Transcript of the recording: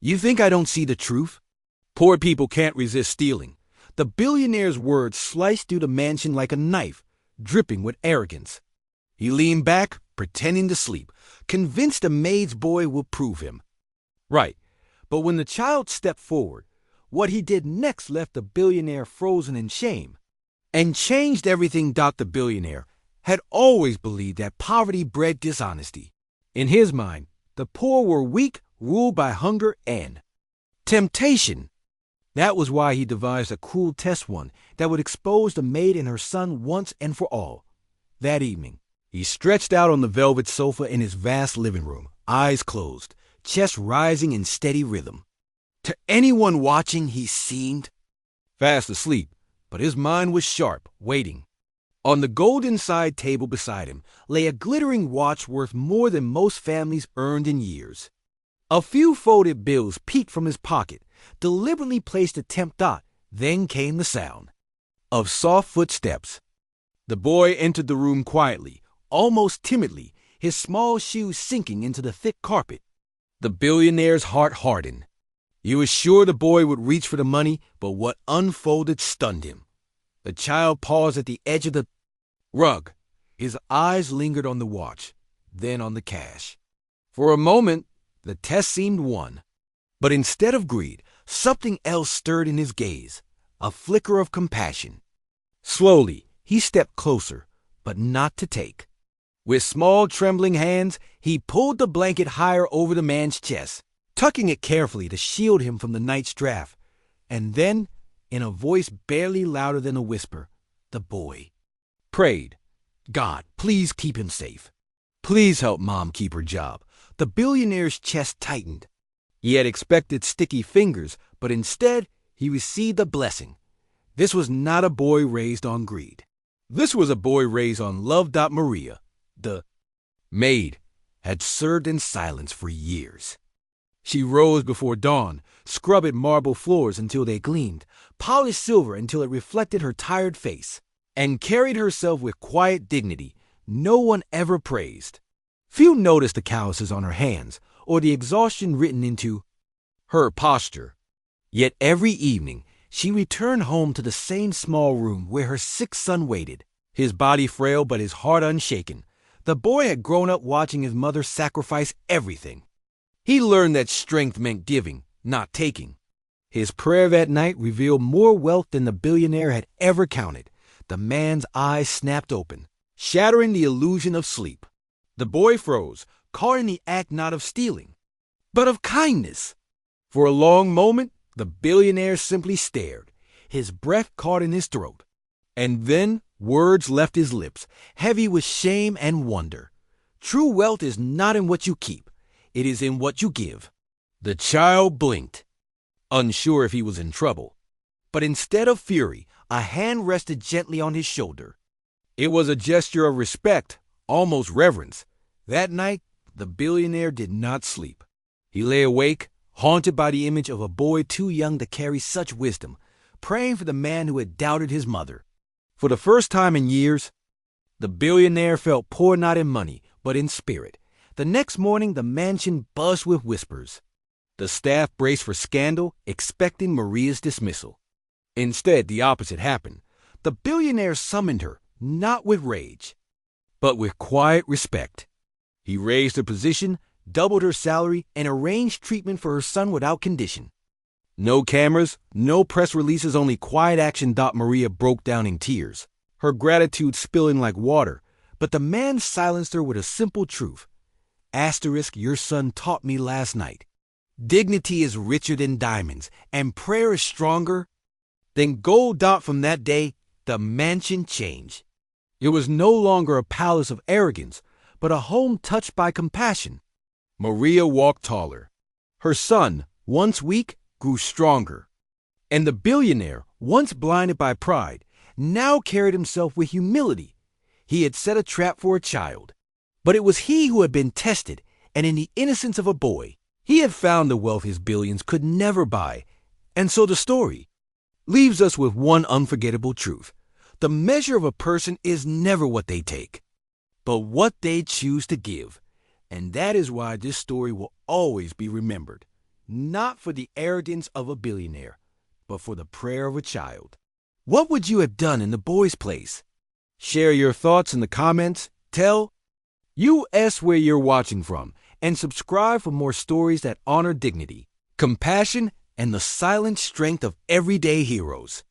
You think I don't see the truth? Poor people can't resist stealing. The billionaire's words sliced through the mansion like a knife, dripping with arrogance. He leaned back, pretending to sleep, convinced the maid's boy would prove him right. But when the child stepped forward, what he did next left the billionaire frozen in shame and changed everything. The billionaire had always believed that poverty bred dishonesty. In his mind, the poor were weak, ruled by hunger and temptation. That was why he devised a cruel test one that would expose the maid and her son once and for all. That evening, he stretched out on the velvet sofa in his vast living room, eyes closed, chest rising in steady rhythm. To anyone watching, he seemed fast asleep, but his mind was sharp, waiting. On the golden side table beside him lay a glittering watch worth more than most families earned in years. A few folded bills peeked from his pocket, deliberately placed to tempt Dot. Then came the sound of soft footsteps. The boy entered the room quietly, almost timidly, his small shoes sinking into the thick carpet. The billionaire's heart hardened. He was sure the boy would reach for the money, but what unfolded stunned him. The child paused at the edge of the rug. His eyes lingered on the watch, then on the cash. For a moment, the test seemed won. But instead of greed, something else stirred in his gaze, a flicker of compassion. Slowly, he stepped closer, but not to take. With small, trembling hands, he pulled the blanket higher over the man's chest, tucking it carefully to shield him from the night's draft. And then, in a voice barely louder than a whisper, the boy prayed, "God, please keep him safe. Please help Mom keep her job." The billionaire's chest tightened. He had expected sticky fingers, but instead, he received a blessing. This was not a boy raised on greed. This was a boy raised on love. Maria, the maid, had served in silence for years. She rose before dawn, scrubbed marble floors until they gleamed, polished silver until it reflected her tired face, and carried herself with quiet dignity no one ever praised. Few noticed the calluses on her hands or the exhaustion written into her posture. Yet every evening she returned home to the same small room where her sick son waited, his body frail but his heart unshaken. The boy had grown up watching his mother sacrifice everything. He learned that strength meant giving, not taking. His prayer that night revealed more wealth than the billionaire had ever counted. The man's eyes snapped open, shattering the illusion of sleep. The boy froze, caught in the act not of stealing, but of kindness. For a long moment, the billionaire simply stared, his breath caught in his throat. And then words left his lips, heavy with shame and wonder. True wealth is not in what you keep, it is in what you give. The child blinked, unsure if he was in trouble. But instead of fury, a hand rested gently on his shoulder. It was a gesture of respect, almost reverence. That night, the billionaire did not sleep. He lay awake, haunted by the image of a boy too young to carry such wisdom, praying for the man who had doubted his mother. For the first time in years, the billionaire felt poor not in money, but in spirit. The next morning, the mansion buzzed with whispers. The staff braced for scandal, expecting Maria's dismissal. Instead, the opposite happened. The billionaire summoned her, not with rage, but with quiet respect. He raised her position, doubled her salary, and arranged treatment for her son without condition. No cameras, no press releases, only quiet action. Maria broke down in tears, her gratitude spilling like water, but the man silenced her with a simple truth. Asterisk, your son taught me last night. Dignity is richer than diamonds, and prayer is stronger than gold. From that day, the mansion changed. It was no longer a palace of arrogance, but a home touched by compassion. Maria walked taller. Her son, once weak, grew stronger. And the billionaire, once blinded by pride, now carried himself with humility. He had set a trap for a child, but it was he who had been tested, and in the innocence of a boy, he had found the wealth his billions could never buy. And so the story leaves us with one unforgettable truth. The measure of a person is never what they take, but what they choose to give. And that is why this story will always be remembered. not for the arrogance of a billionaire, but for the prayer of a child. What would you have done in the boy's place? Share your thoughts in the comments. Tell us where you're watching from, and subscribe for more stories that honor dignity, compassion, and the silent strength of everyday heroes.